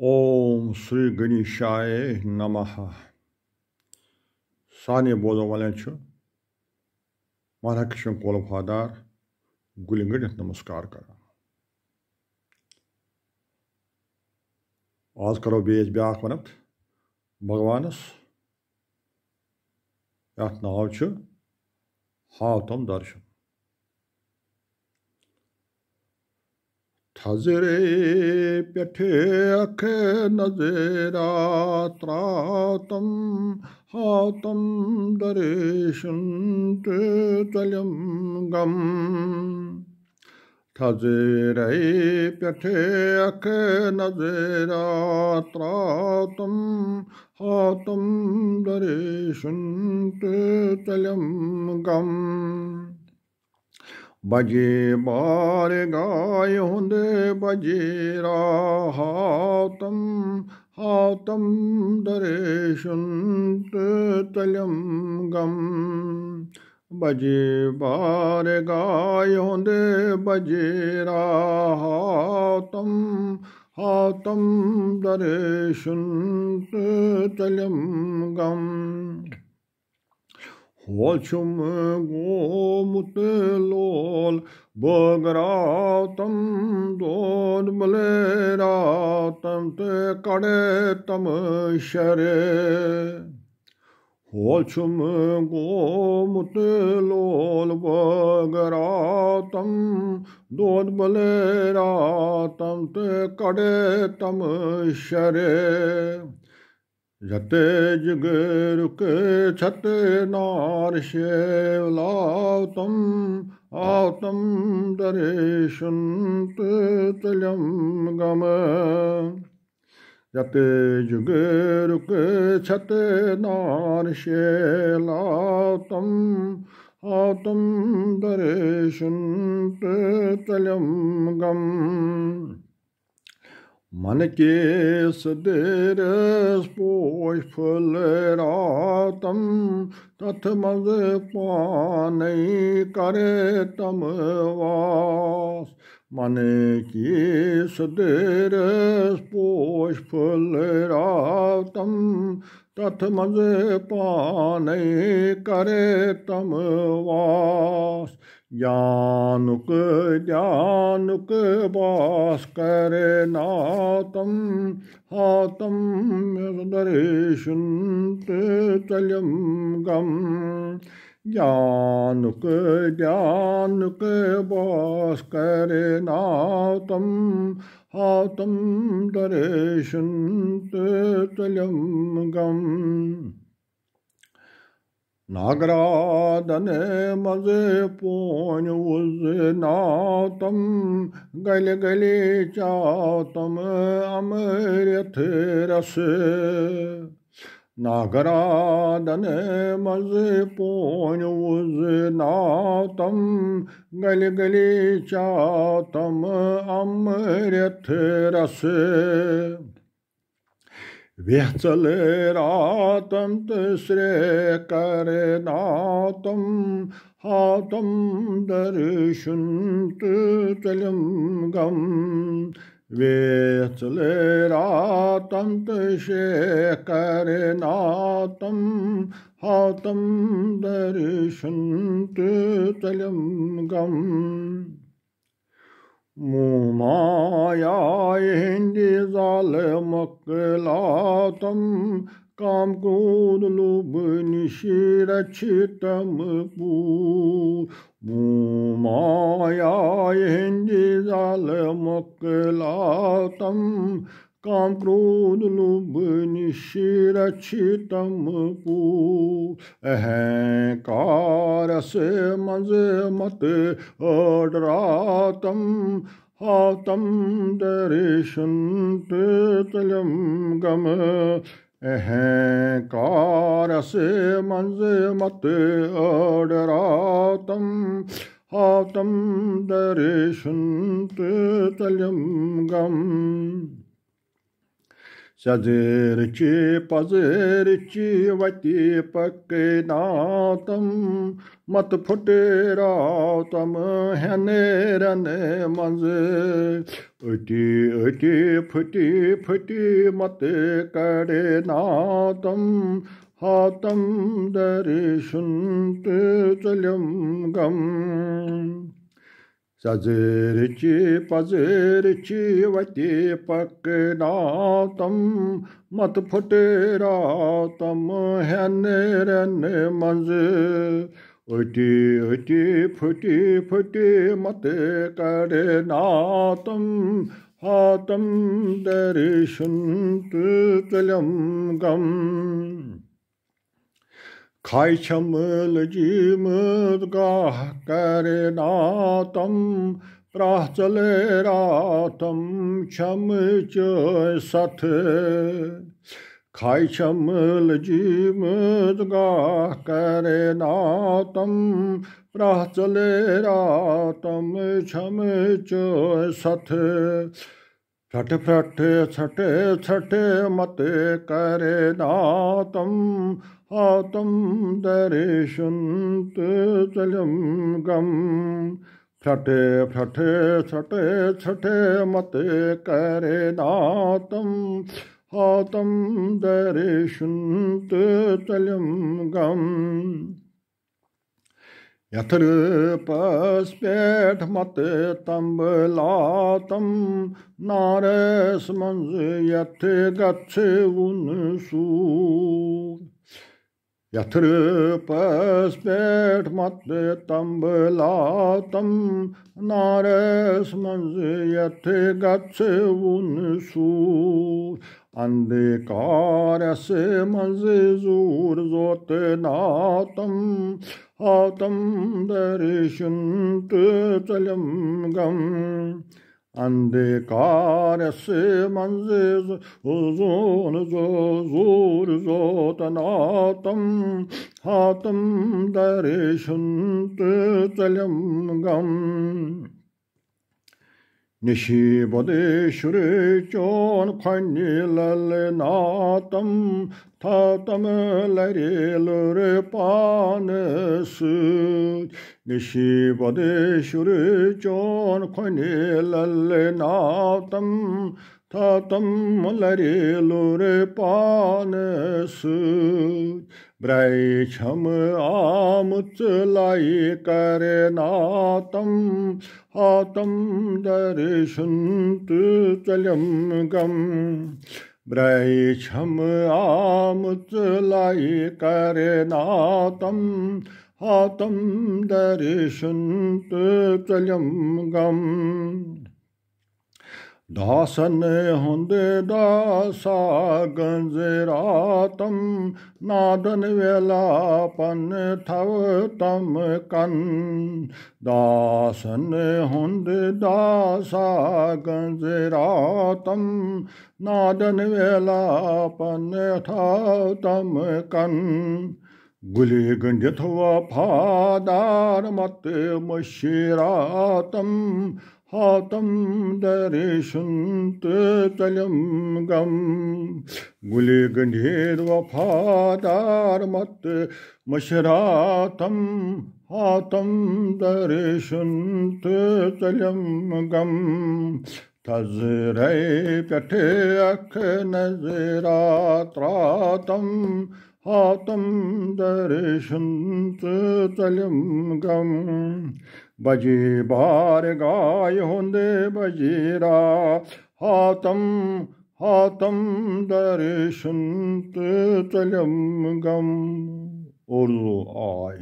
ओम श्री गणेशाय नमः। साने बोलो वाले महाराज कृष्ण कोल वफादार गुलिंगड नमस्कार कर। आज करो बेस ब्या वनत भगवानस यथ नाव हाव तम दर्शन। थजरे पेठे अख नजरा त्रातम हातम दर्शन तलम गम। थजरे पेठे अख नजरा त्रातम हातम दर्शन तलम गम। बजे बार गाय होंदे बजेरा हातम हातम दर्शन तलम गम। बजे बार गाय होंदे बजेरा हातम हातम दर्शन तलम गम। Holchum gomut lol bagratam don baleratam te kadetam share. Holchum gomut lol bagratam don baleratam te kadetam share. जते जगर के छते नार शेवलातम आतम दर्शन तलम गम। जते जगर के छते नार शेवलातम आतम दर्शन तलम गम। मन के सदेरस पोष फलरातम तथ मज पानई करे तम वास। मन के सदेरस पोष फलरातम तथ मज पानई करे तम वास। ज्ञानुक ज्ञानुक बास करे नातम हातम दर्शन तलम गम। ज्ञानुक ज्ञानुक बास करे नातम हातम दर्शन तलम गम। नागराधन मजे पोन उज नातम गल गले चातम अमृत रस। नागराधन मजे पोन उज नातम गल गले चातम अमृत रस। वेचल रातम तस्रे कर नातम हातम दर्शन तलम गम। वेचल रातम तस्रे कर नातम हातम दर्शन तलम गम। मुमाया हिंदी जाल मकलातम काम कूद लुब निशिरक्षितम पू। मुमाया हिंदी जाल मकलातम काम क्रोध लुभ निशिरक्षितम पू। अहंकार से मज मत अडरातम हातम दर्शन तलम गम। अहंकार से मज मत अडरातम हातम दर्शन तलम गम। Sazirchi pazirchi vati pakinatam mat phuteratam hanerane manze uti uti phuti phuti mat kadenatam hatam darishunt chalyam gam Sazirchi pazirchi vati pakinatam mat phuteratam hanerane manze uti uti phuti phuti mat kadenatam hatam darishunt chalyam gam Khai chamul jimud gah karenatam prahchaleratam cham choy sath Khai chamul jimud gah karenatam prahchaleratam cham choy sath Prat prat chate chate mate karenatam hatam darishunt chalyam gam Phrate phrate chate chate mate karenatam hatam darishunt chalyam gam Yatru paspet mate tambalatam nares manze yate gatse unsu Yatru paspet mate tambalatam nares manze yate gatse unsu Andhikarase manze zur zote natam hatam darishunt chalyam gam Andhikarase manze zur zote natam hatam darishunt chalyam gam Nishi bode shure chon khani lal natam tatam lare lore panes Nishi bode shure chon khani lal natam tatam lare lore panes Brai cham amut lai kare natam hatam darishunt chalyam gam Brai cham amut lai kare natam hatam darishunt chalyam gam Dasan hunde dasa ganzeratam nadan vela pan thav kan Dasan hunde dasa ganzeratam nadan vela pan thav kan Guli gandyathva phadar mat mashiratam hatam darishunt chalyam gam Guli gandhirva phadar mat mashratam hatam darishunt chalyam gam Tazrai pyate akh naziratratam hatam darishunt chalyam gam Baji bar gay hunde bajira hatam darishunt chalyam gam Urdu ay